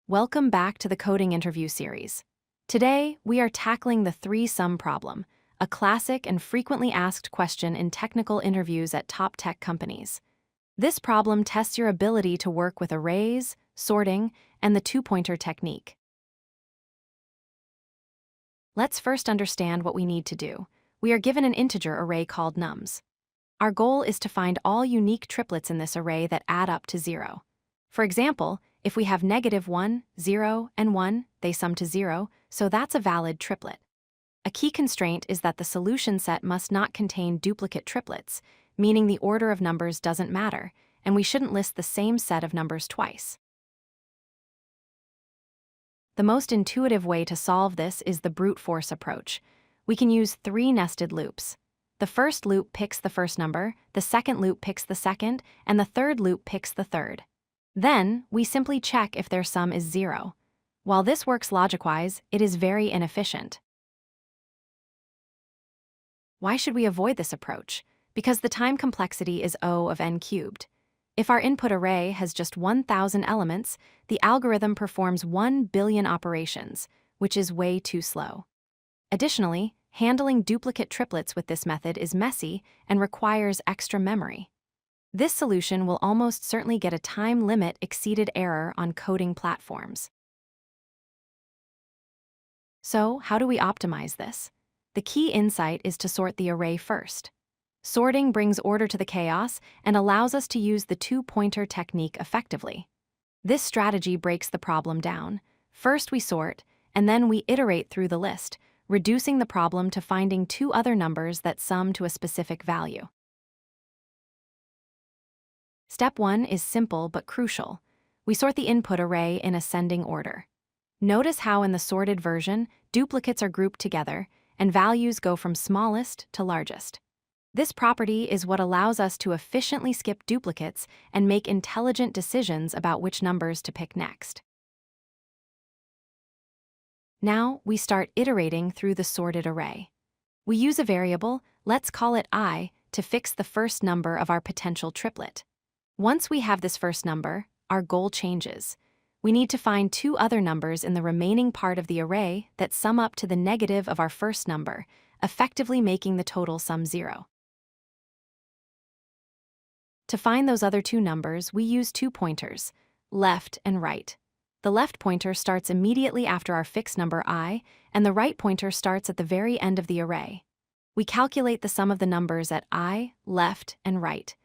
Welcome back to the coding interview series. Today, we are tackling the 3Sum problem, a classic and frequently asked question in technical interviews at top tech companies. This problem tests your ability to work with arrays, sorting, and the two-pointer technique. Let's first understand what we need to do. We are given an integer array called nums. Our goal is to find all unique triplets in this array that add up to 0. For example, if we have -1, 0, and 1, they sum to 0, so that's a valid triplet. A key constraint is that the solution set must not contain duplicate triplets, meaning the order of numbers doesn't matter, and we shouldn't list the same set of numbers twice. The most intuitive way to solve this is the brute force approach. We can use 3 nested loops. The first loop picks the first number, the second loop picks the second, and the third loop picks the third. Then, we simply check if their sum is 0. While this works logic-wise, it is very inefficient. Why should we avoid this approach? Because the time complexity is O of n cubed. If our input array has just 1,000 elements, the algorithm performs 1 billion operations, which is way too slow. Additionally, handling duplicate triplets with this method is messy and requires extra memory. This solution will almost certainly get a time limit exceeded error on coding platforms. So, how do we optimize this? The key insight is to sort the array first. Sorting brings order to the chaos and allows us to use the two-pointer technique effectively. This strategy breaks the problem down. First we sort, and then we iterate through the list, reducing the problem to finding 2 other numbers that sum to a specific value. Step 1 is simple but crucial. We sort the input array in ascending order. Notice how in the sorted version, duplicates are grouped together, and values go from smallest to largest. This property is what allows us to efficiently skip duplicates and make intelligent decisions about which numbers to pick next. Now, we start iterating through the sorted array. We use a variable, let's call it I, to fix the first number of our potential triplet. Once we have this first number, our goal changes. We need to find 2 other numbers in the remaining part of the array that sum up to the negative of our first number, effectively making the total sum 0. To find those other 2 numbers, we use 2 pointers, left and right. The left pointer starts immediately after our fixed number I, and the right pointer starts at the very end of the array. We calculate the sum of the numbers at I, left, and right.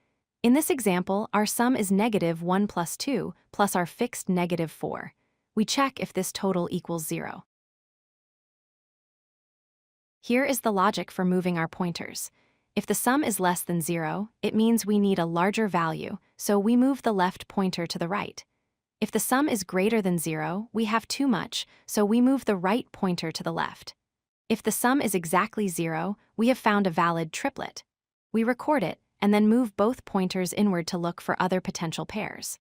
In this example, our sum is -1 plus 2 plus our fixed -4. We check if this total equals 0. Here is the logic for moving our pointers. If the sum is less than 0, it means we need a larger value, so we move the left pointer to the right. If the sum is greater than 0, we have too much, so we move the right pointer to the left. If the sum is exactly 0, we have found a valid triplet. We record it, and then move both pointers inward to look for other potential pairs.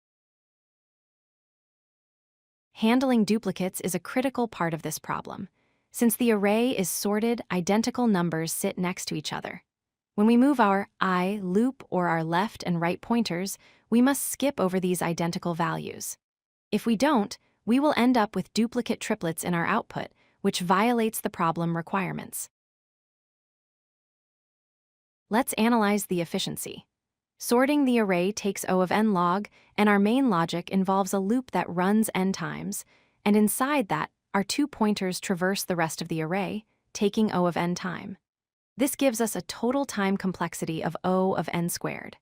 Handling duplicates is a critical part of this problem. Since the array is sorted, identical numbers sit next to each other. When we move our I loop or our left and right pointers, we must skip over these identical values. If we don't, we will end up with duplicate triplets in our output, which violates the problem requirements. Let's analyze the efficiency. Sorting the array takes O of n log, and our main logic involves a loop that runs n times, and inside that, our 2 pointers traverse the rest of the array, taking O of n time. This gives us a total time complexity of O of n squared.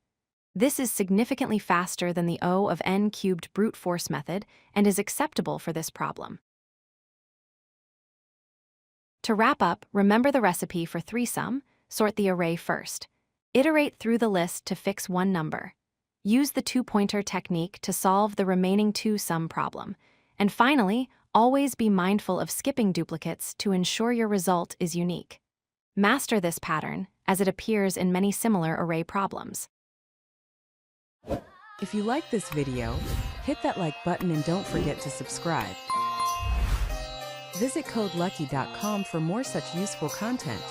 This is significantly faster than the O of n cubed brute force method and is acceptable for this problem. To wrap up, remember the recipe for 3Sum. Sort the array first. Iterate through the list to fix 1 number. Use the two-pointer technique to solve the remaining 2-sum problem. And finally, always be mindful of skipping duplicates to ensure your result is unique. Master this pattern, as it appears in many similar array problems. If you like this video, hit that like button and don't forget to subscribe. Visit codelucky.com for more such useful content.